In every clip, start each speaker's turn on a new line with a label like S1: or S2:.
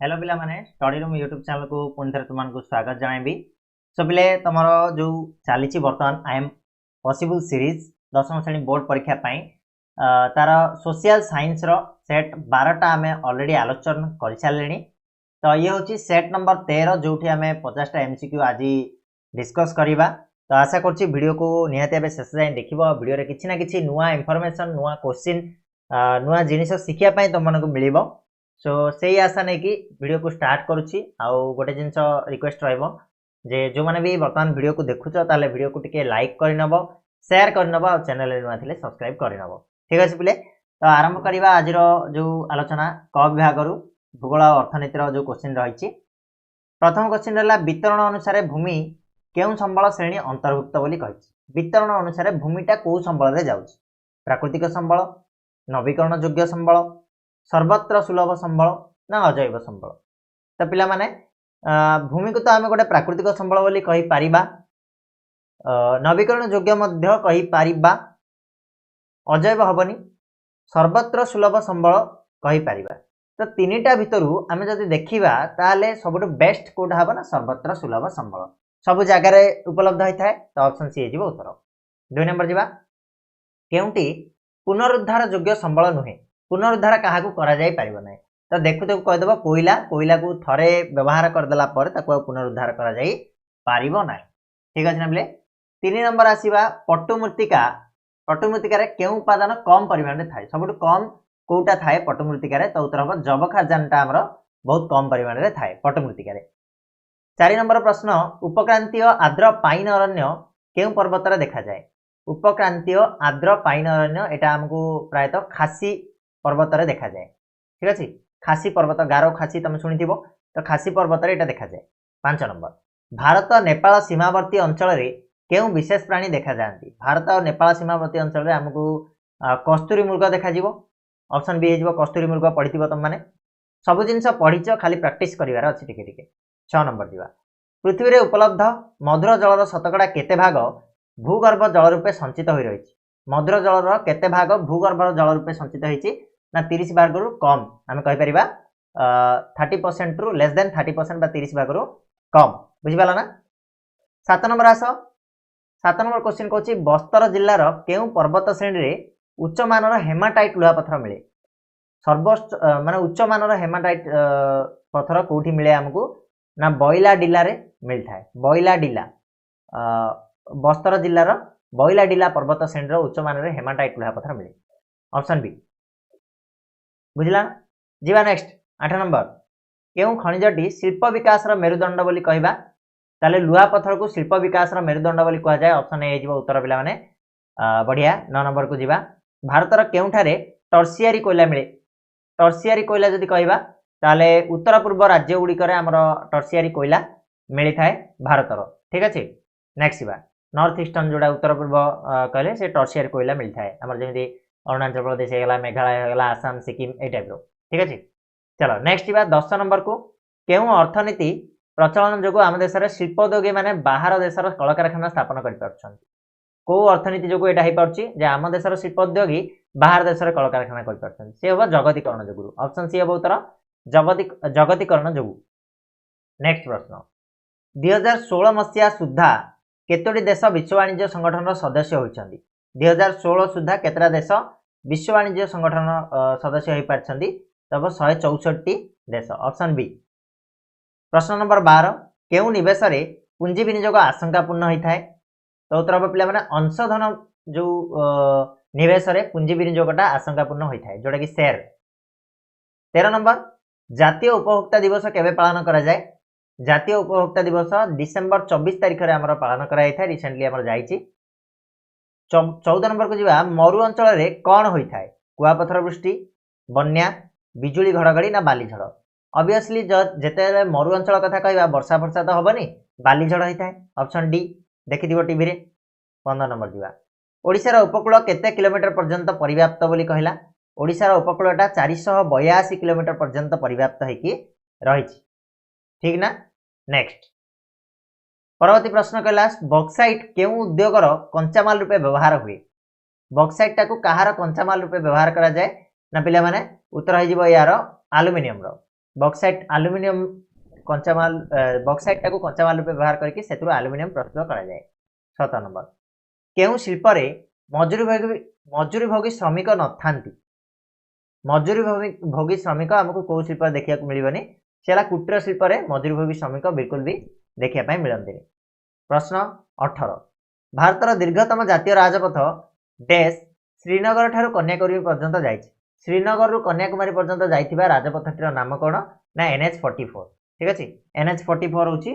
S1: Hello पिला माने study room YouTube channel को पुणी थे तुमको स्वागत जनइबी। सो पिले तुम जो चली बर्तमान आई एम पॉसिबल सीरीज 10वीं श्रेणी बोर्ड परीक्षा तार सोशल साइंस रो सेट 12टा आम ऑलरेडी आलोचना कर सारे। तो ये हूँ सेट नंबर 13 जो आम 50टा एमसीक्यू आज डिस्कस करवा। तो आशा कर वीडियो को निहाती शेष जाए देख वीडियो किसी ना कि नुआ इनफॉरमेशन नुआ क्वेश्चन नुआ जिनिस शिखापी तुमको मिल। सो से आशा नहीं कि वीडियो को स्टार्ट करुच्ची गोटे जिनस रिक्वेस्ट रे जो मैंने भी बर्तमान वीडियो को देखुच ताले वीडियो को टिके लाइक करनब शेयर करनब और चैनल नुआ थे सब्सक्राइब करनब। ठीक अच्छे पिले तो आरंभ करवा आज जो आलोचना क विभाग भूगोल और अर्थनीतिर जो क्वेश्चन रही। प्रथम क्वेश्चन रहा वितरण अनुसार भूमि केउं संबल श्रेणी अंतर्भुक्त बोली कही। वितरण अनुसार भूमिटा कौ संबल रे जाउछि? प्राकृतिक संबल, नवीकरण योग्य संबल, सर्वत्र सुलभ संबल ना अजैव संबल। तो पिला माने भूमि को तो आम गोटे प्राकृतिक संबल बोली कहि पारिबा, नवीकरण योग्य मध्य कहि पारिबा, अजैव हबनी, सर्वत्र सुलभ संबल कहि पारिबा। तो तीनिटा भितरु आमे जदि देखिबा ताले सबटु बेस्ट कोडा हबा ना सर्वत्र सुलभ संबल। सब जगह रे उपलब्ध होता है तो ऑप्शन सी हो उत्तर। 2 नंबर जीवा केउंटी पुनरुद्धार योग्य संबल नुहे। पुनरुद्धार क्या करा जाई परिबो नै। तो देखु देखु कह देबो कोयला कोयला को थरे व्यवहार कर देला पर ताको पुनरुद्धार करा जाई परिबो नै। ठीक अछि ना बले। 3 नंबर आसीबा पट्टुमृत्तिका। पट्टुमृत्तिका रे केउ उपादान कम परिमाण रे थाए? सबटु कम कोउटा थाए पट्टुमृत्तिका रे? तो उत्तर हो जबखारजानटा हमर बहुत कम परिमाण रे थाए पट्टुमृत्तिका रे। 4 नंबर प्रश्न उपक्रांतीय आर्द्र पाइन अरण्य केउ पर्वत रे देखा जाए? उपक्रांतीय आर्द्र पाइन अरण्य एटा हमको प्रायतः खासी पर्वत रे देखा जाए। ठीक अछि खासी पर्वत गारो खासी तुम सुनिथिबो तो खासी पर्वत रे एटा देखा जाए। 5 नंबर भारत नेपाल सीमावर्ती अंचल रे केउ विशेष प्राणी देखा जांती? भारत और नेपाल सीमावर्ती अंचल रे हमको कस्तूरी मृग देखा जीवो। ऑप्शन बी हेजिबो कस्तूरी मृग पढिथिबो तुम माने सब जिंस पढिचो खाली प्रैक्टिस करिवार अछि टिके टिके। 6 नंबर जीवा पृथ्वी रे उपलब्ध मधुर जलर शतकड़ा केते भाग भूगर्भ जल रूपे संचित होई रहिछि? मधुर जलर केते भाग भूगर्भ जल रूपे संचित होइछि ना 30 भाग रु कम आम कहि परिबा 30% रु लेस देन 30% बा 30 भाग रु कम। बुझिबाला ना। 7 नंबर आस 7 नंबर क्वेश्चन कहछि बस्तर जिल्लार केउ पर्वत श्रेणी रे उच्च मानर हेमाटाइट लुहा पत्थर मिले? सर्वोच्च माने उच्च मानर हेमाटाइट पत्थर कोठी मिले हमको ना बइला डिला रे मिलता है। बइला डिला बस्तर जिल्लार बइला डिला पर्वत श्रेणी रो उच्च मानर हेमाटाइट लुहा पत्थर मिले। Option B. बुझला जीवा नेक्स्ट 8 नंबर केउ खनिजटी शिल्प विकास रो मेरुदंड बोली कहबा? ताले लुहा पत्थर को शिल्प विकास रो मेरुदंड बोली कहा जाए। ऑप्शन ए जीवा उत्तर पिला माने बढ़िया। 9 नंबर को जीवा भारत रो केउठारे टर्शियरी कोयला मिले? टर्शियरी कोयला जदि कहबा ताले उत्तर पूर्व राज्य गुडी करे हमरो टर्शियरी कोयला मिली थाए भारत रो। ठीक अछि नेक्स्ट जीवा नॉर्थ ईस्टर्न जोडा उत्तर पूर्व कहले से टर्शियरी कोयला मिली थाए हमर जेमि अरुणाचल प्रदेश हेगला मेघालय हेगला आसाम सिक्किम ए टाइप रो। ठीक अछि चलो नेक्स्ट जीवा 10 नंबर को केउ अर्थनीति प्रचलन जोगो आम देश रे शिल्पोद्योगी माने बाहर देश रो कल कारखाना स्थापन करि परछन्ति? को अर्थनीति जोगो एटा हे परछि जे आम देश रो शिल्पोद्योगी बाहर देश रे कल कारखाना करि परछन्ति? से हो जगतीकरण जोगु। ऑप्शन सी हो उत्तर जगतीकरण जोगु। नेक्स्ट प्रश्न 2016 मसिया सुद्धा केतोटी देश विश्व वाणिज्य संगठन रो सदस्य होइछन्ति? 2016 सुद्धा केतरा देश विश्व वाणिज्य संगठन सदस्य होई पारछन्ति? तब 164 देश। Option B. प्रश्न नंबर 12 केउ निवेश रे पूंजी विनियोग आशंकापूर्ण होइथाय? तो उत्तर हम पिला माने अंशधन जो निवेश रे पूंजी विनियोगटा आशंकापूर्ण होइथाय जोटा कि शेयर। 13 नंबर जातीय उपभोक्ता दिवस केबे पालन करा जाय? जातीय उपभोक्ता दिवस डिसेंबर 24 तारिख रे हमर पालन करा जाय था रिसेंटली हमर जाईची। 14 नंबर को जीवा मरु अंचल रे कौन होता है? कुआपथर वृष्टि, बन्या, बिजुली घड़घड़ी ना बाली झड़? ऑब्वियसली जेते मरु अंचल कथा कहबा वर्षा वर्षा तो हबनी बाली झड़ होता है। ऑप्शन डी देखि दिबो टीवी रे। 15 नंबर जीवा ओडिसा रो उपकूल केते किलोमीटर पर्यंत परिव्याप्त बोली कहला? ओडिसा रो उपकूलटा 482 किलोमीटर पर्यंत परिव्याप्त हेकी रहिछि। ठीक ना। नेक्स्ट परवर्ती प्रश्न कहला बॉक्साइट केउ उद्योगर कंचामाल रूपे व्यवहार हुए? बॉक्साइट टाकू कहार कंचामाल रूपे व्यवहार करा जाए ना पिला माने उत्तर हो जिवो यार एल्युमिनियम रो। बक्साइट आलुमिनियम कंचामाल बक्साइट टाको कंचामाल रूप व्यवहार करके से आलुमिनियम प्रस्तुत करा जाए 7 नंबर केउ शिल्प रे मजूरी भोगी श्रमिक न थांती मजूरी भोगी श्रमिक आमको को शिल्प देखा मिलबनी सेला कुटीर शिल्प रे मजूरी भोगी श्रमिक बिल्कुल भी देखा मिलती प्रश्न 18 भारतर दीर्घतम जातीय राजपथ डैश श्रीनगर ठारू कन्याकुमारी पर्यंत जाइछि श्रीनगर रु कन्याकुमारी पर्यंत जाइथिबा राजपथटीर नाम कोन ना NH44 ठीक अछि NH44 होछि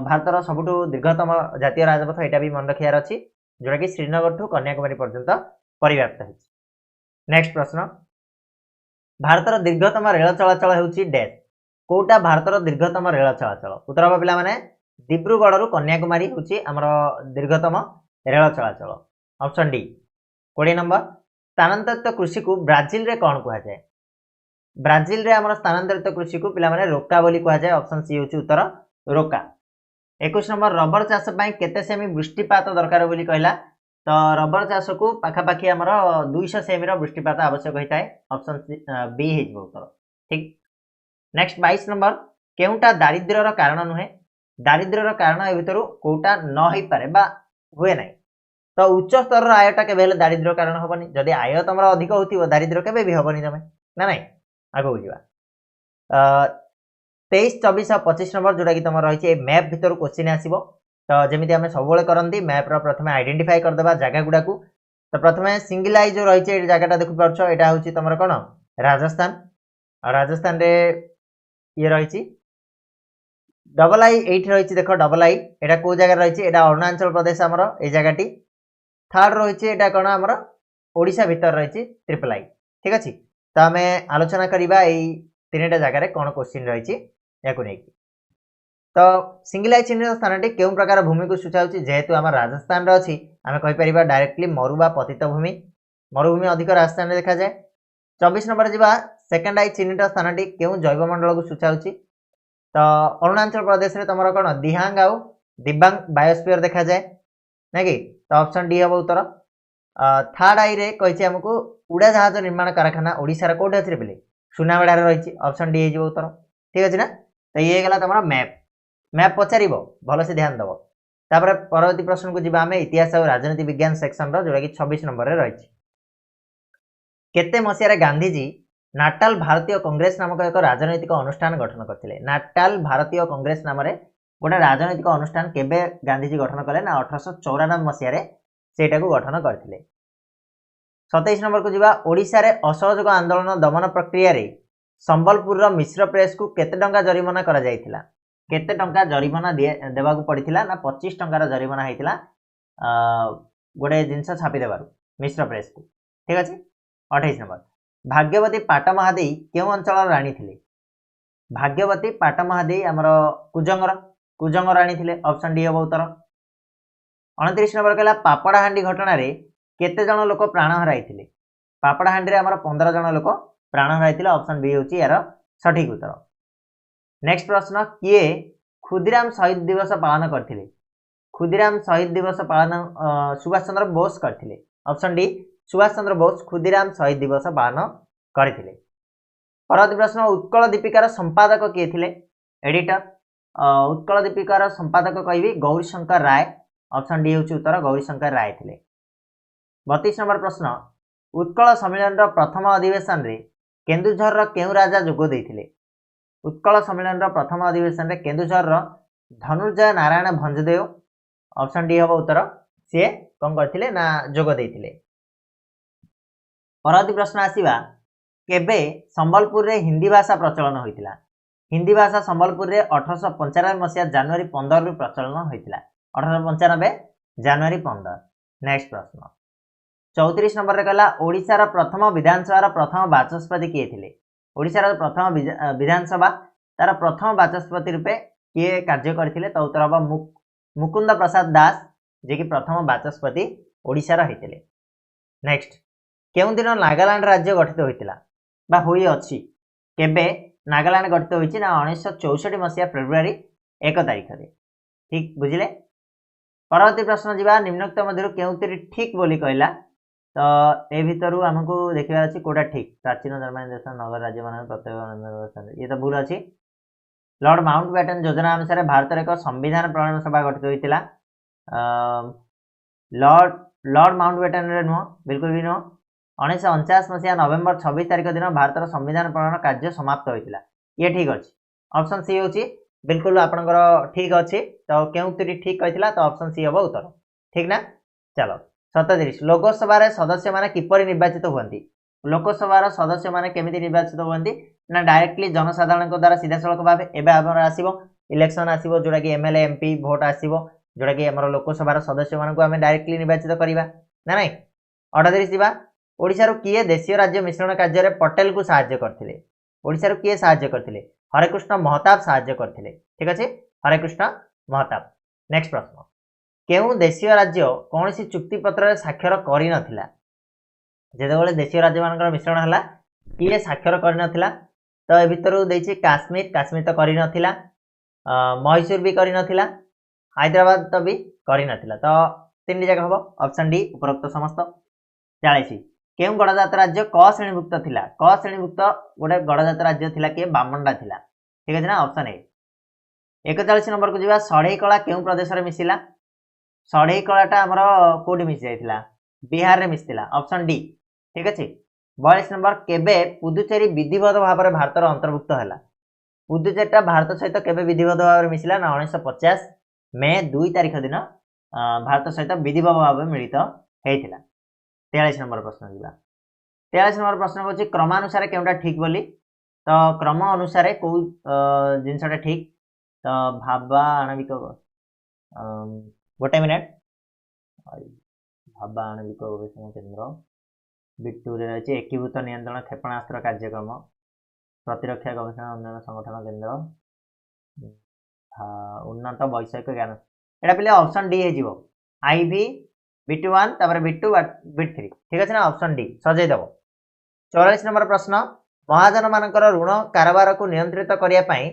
S1: भारतर सबुठु दीर्घतम जातीय राजपथ एटा भी मन रखियार अछि जोटा कि श्रीनगर ठू कन्याकुमारी पर्यंत परिव्याप्त है। नेक्स्ट प्रश्न भारतर दीर्घतम रेल चलाचल होउछि डैश कोटा भारतर दीर्घतम रेल चलाचल उत्तर हम पिला माने दिब्रुगढ़ रु कन्याकुमारी होउछि हमर दीर्घतम रेल चलाचल ऑप्शन डी 20 नंबर स्थानांतरित कृषि को ब्राजिल रे कोन कहै जाय ब्राजिल रे हमर स्थानांतरित कृषि को पिला माने रोका बोली कहै जाय ऑप्शन सी होउछि उत्तर रोका 21 नंबर रबर चाष पई केते सेमी वृष्टिपात दरकार बोली कहला तो रबर चाष को पाखापाखि हमर 200 सेमी रो वृष्टिपात आवश्यक होता है ऑप्शन बी हे उत्तर ठीक। नेक्स्ट 22 नंबर केउटा दारिद्र्य रो कारण नुहे दारिद्र्य रो कारण ए भितरु कोटा न होई पारे बा हुए नै तो उच्च स्तर रो आयटा केबे हेले दारिद्र्य कारण होबनी जदी आय तमरा अधिक होतिबो दारिद्र्य केबे भी होबनी तमे ना नै आगो बुझिबा 23 24 और 25 नंबर जोटा कि तुम रही मैप भितर क्वेश्चन आसो तो जमी आम सब करती मैप प्रथम आइडेंटिफाई करदे जगह गुड़ा तो प्रथम सिंगल आई जो रही जगह देखिपार यहाँ हूँ तुम कौन राजस्थान और राजस्थान रे ये रही डबल आई एट रही देख डबल आई यहाँ कौ जगह रही अरुणाचल प्रदेश आमर ये जगह थर्ड रही कौन आमर ओडिशा भितर रही ट्रिपल आई ठीक अच्छे तो आम आलोचना करवा तीन जगह कौन क्वेश्चन रही या तो सिंगल आई चिन्हित स्थान केउ प्रकार भूमि को सूचाऊँ जेहेतु आम राजस्थान अच्छी आम कहीपर डायरेक्टली मरु बा पतित भूमि मरुभूमि अधिक राजस्थान में देखा जाए 24 नंबर जा सेकेंड आई चिन्हित स्थान केउ जैवमंडल को सूचाऊँ तो अरुणाचल प्रदेश में तुम कौन दिहांग आउ दिबांग बायोस्फीयर देखा जाए ना कि तो ऑप्शन डी हम उत्तर थर्ड आई रे कही आमको उड़ा जहाज निर्माण कारखाना ओडिशार कोठी अच्छे बोले सुनाबेड़ा रही ऑप्शन डी हो उत्तर ठीक अच्छे ना तो ये गला तुम मैप मैप पचार भल से ध्यान दब तापर परवर्ती प्रश्न को जीवा आम इतिहास और राजनीति विज्ञान सेक्शन जोटा कि 26 नंबर रही केते मसीह गांधीजी नाटाल भारतीय कांग्रेस नामक एक राजनैतिक अनुष्ठान गठन करते नाटाल भारतीय कांग्रेस नाम गोटे राजनैतिक अनुष्ठान केबे गांधीजी गठन कले ना 1894 मसीह से गठन करते 27 नंबर को जीवा ओडिशा रे असहयोग आंदोलन दमन प्रक्रिया रे संबलपुर मिश्र प्रेस को केते टंका जरिमाना करा जायतिला केते टंका जरिमाना देवा को पड़िथिला ना 25 टंकार जरिमाना होइतिला गोटे जिनस छापी देबारु मिश्र प्रेस को ठीक अछि 28 नंबर भाग्यवती पाटमहादेई केउ अंचल राणी थिले भाग्यवती पाटमहादेई हमर कुजंग राणी थिले ऑप्शन डी हो उत्तर 29 नंबर कहला पापड़ाहांडी घटना रे केते जन लोक प्राण हराइथिले पापड़ाहांडी रे हमर 15 जन लोक प्राण हराइथिले ऑप्शन बी होची यार सठिक उत्तर। नेक्स्ट प्रश्न किए खुदीराम शहीद दिवस पालन करथिले खुदीराम शहीद दिवस पालन सुभाष चंद्र बोस करथिले ऑप्शन डी सुभाष चंद्र बोस खुदीराम शहीद दिवस पालन करथिले। परवर्ती प्रश्न उत्कल दीपिकार संपादक किए थिले एडिटर उत्कल दीपिकार संपादक कहबी गौरीशंकर राय ऑप्शन डी होची उत्तर गौरीशंकर राय थिले। 32 नंबर प्रश्न उत्कल सम्मेलन प्रथम अधिवेशन रे केन्दुझर केउ राजा जोग देइथिले उत्कल सम्मेलन प्रथम अधिवेशन रे केन्दुझर धनुर्जय नारायण भंजदेव ऑप्शन डी हम उत्तर सी कौन करथिले ना जोग देइथिले। परवर्ती प्रश्न आसीबा केबे संबलपुर रे हिंदी भाषा प्रचलन होइतिला हिंदी भाषा संबलपुर रे 1895 मसीहा जनवरी 15 रु प्रचलन होइतिला 1895 जनवरी 15। नेक्स्ट प्रश्न 34 नंबर रे कहला ओडिशा प्रथम विधानसभा प्रथम बाचस्पति किए थिले ओडिशा प्रथम विधानसभा तार प्रथम बाचस्पति रूपे किए कार्य करथिले तो उत्तर हम मुकुंद प्रसाद दास जे कि प्रथम बाचस्पति ओडिशा रहिथिले। नेक्स्ट केउ दिन नागालैंड राज्य गठित होइतिला बा होई अछि केबे नागालैंड गठित होइछि ना 1964 मसीहा फेब्रुआरी 1 तारिख रे ठीक बुझिले। परवर्ती प्रश्न जीवा निम्नोक्त मध्यरु केउतरी ठीक बोली कहला तो ए भितर आमको देखा अच्छी कोटा ठीक प्राचीन जर्मनी देश नगर राज्य मान प्रत्येक ये तो भूल अच्छी लॉर्ड माउंटबेटन योजना अनुसार भारत एक संविधान प्रणयन सभा गठित होता लॉर्ड माउंटबेटन नुह बिल्कुल भी नुह 1949 मसीहा नवेम्बर 26 तारिख दिन भारत संविधान प्रणयन कार्य समाप्त होता ये ठीक अच्छे ऑप्शन सी होची बिल्कुल आपनकर ठीक अच्छे तो केउतरी ठीक कहला तो ऑप्शन सी हम उत्तर ठीक ना चलो 37 लोकसभा सदस्य माने किपरि निर्वाचित होती लोकसभा सदस्य माने केमिति निर्वाचित होती ना डायरेक्टली जनसाधारण द्वारा सीधा सड़क भाव एवं आसो इलेक्शन आसो जोटा कि एमएलए एमपी भोट आसो जोटा कि आम लोकसभा सदस्य मानक आम डायरेक्टली निर्वाचित करवा ना ना 38 जावा ओडिशारू किए देशीय राज्य मिश्रण कार्य पटेल को साहाय्य करथिले ओडिशारू किए साहाय्य करथिले हरेकृष्ण महताब साहाय्य करथिले ठीक अच्छे हरेकृष्ण महताब नेक्स्ट प्रश्न केउ देशीय राज्य कौन सी चुक्ति पत्र साक्षर करि नथिला जेतेबेले देशीय राज्य मानकर मिश्रण हला किए साक्षर करि नथिला तो ए भितरु देछि काश्मीर तो करि नथिला मैसूर भी करि नथिला हैदराबाद तो भी करि नथिला तो तीन जगह हबो ऑप्शन डी उपरोक्त समस्त 40 केउ गणजात राज्य क श्रेणीभुक्त थिला क श्रेणीभुक्त गोटे गणजात राज्य थिला के बामंडा थिला ठीक है ना ऑप्शन ए 41 नंबर को जीवा सढ़ई कला केउ प्रदेश रे मिसिला सढ़ई कलाटा हमर कोडी मिसि जाइतिला बिहार रे मिसिला ऑप्शन डी ठीक अछि 42 नंबर केबे पुदुचेरी विधिवत भाव रे भारत रो अंतर्भुक्त हला पुदुचेरीटा भारत सहित केबे विधिवत भाव रे मिसिला ना 1950 मे 2 तारिख दिन भारत सहित विधिवत भाव मिलित हेतिला 43 नंबर प्रश्न जीवा 43 नंबर प्रश्न होची क्रमानुसार केउटा ठीक बोली तो क्रम अनुसार को जिनसटा ठीक तो भाबा आणविक गोटे मिनिट भाबा आणविक गवेषणा केन्द्र बिट्टूरे रही एकीभूत नियंत्रण क्षेपणास्त्र कार्यक्रम प्रतिरक्षा गवेषणा उन्नयन संगठन केन्द्र उन्नत वैषयिक ज्ञान एटा पिले ऑप्शन डी हे जीवो आईवी बिट 1 तापर बिट 2 बिट 3 ठीक अच्छे ना ऑप्शन डी सजै दबो 44 नंबर प्रश्न महाजन मानकर ऋण कारोबार को नियंत्रित करिया पई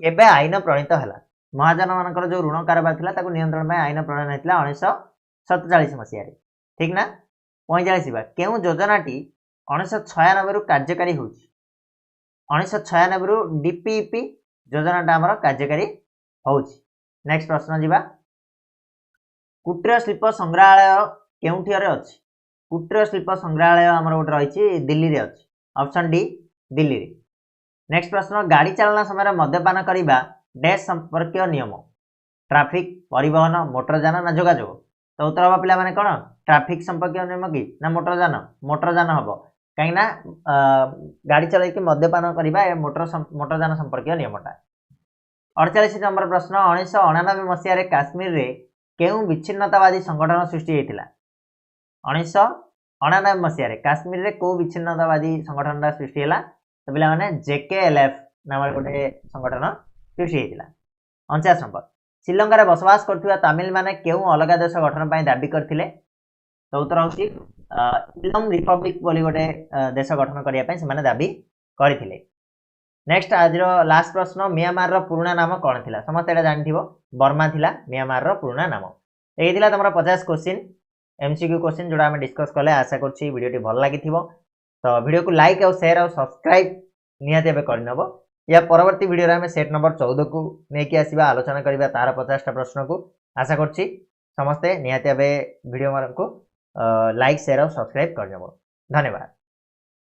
S1: केबे आईन प्रणीत हला महाजन मानकर जो ऋण कारोबार थिला ताको नियंत्रण में आईन प्रणयन हेतला 1947 मसिया रे ठीक ना 45 बा केउ योजनाटी 1996 रु कार्यकारी होउची 1996 रु डीपीपी योजनाटा हमर कार्यकारी होउची नेक्स्ट प्रश्न जीवा कुटीर शिल्प संग्रहालय केउठी रे अछि कुटीर शिल्प संग्रहालय हमर गोटे रही दिल्ली रे अछि ऑप्शन डी दिल्ली रे नेक्स्ट प्रश्न गाड़ी चालना समय मद्यपान करने डैश संपर्क नियम ट्रैफिक परिवहन मोटरयान ना जोगाजोग तो उत्तर हम पिला माने कौन ट्रैफिक संपर्क नियम कि ना मोटरयान हम कहीं गाड़ी चल मद्यपान करवा मोटरयान संपर्क नियमटा 48 नंबर प्रश्न 1999 मसीह काश्मीर रे केउ विच्छिन्नतावादी संगठन सृष्टि होता 1999 मसीह काश्मीर रे को विच्छिन्नतावादी संगठन सृष्टि है तो पिला माने जेकेएलएफ नाम गोटे संगठन सृष्टि होता 49 नंबर श्रीलंका बसवास करथिबा तमिल माने केउ अलग देश गठन पई दाबी करथिले तो उत्तर होची इलम रिपब्लिक बोली गोटे देश गठन करिया पई से माने दाबी करथिले नेक्स्ट आज लास्ट प्रश्न म्यांमार रो पुराना नाम कोन थिला समस्त एटा जानिथिबो बर्मा थिला म्यांमार रो पुराना नाम एही थिला तमरा 50 क्वेश्चन एमसीक्यू क्वेश्चन जोडा हम डिस्कस करले आशा करछि वीडियोटी भल लागिथिबो तो वीडियो को लाइक और शेयर और सब्सक्राइब निहाती एबे करनबो या परवर्ती वीडियो रे हम सेट नंबर 14 को नेकी आसीबा आलोचना करिबा तार 50 टा प्रश्न को आशा करछि समस्त निहाती एबे वीडियो मारन को लाइक शेयर और सब्सक्राइब करनबो धन्यवाद।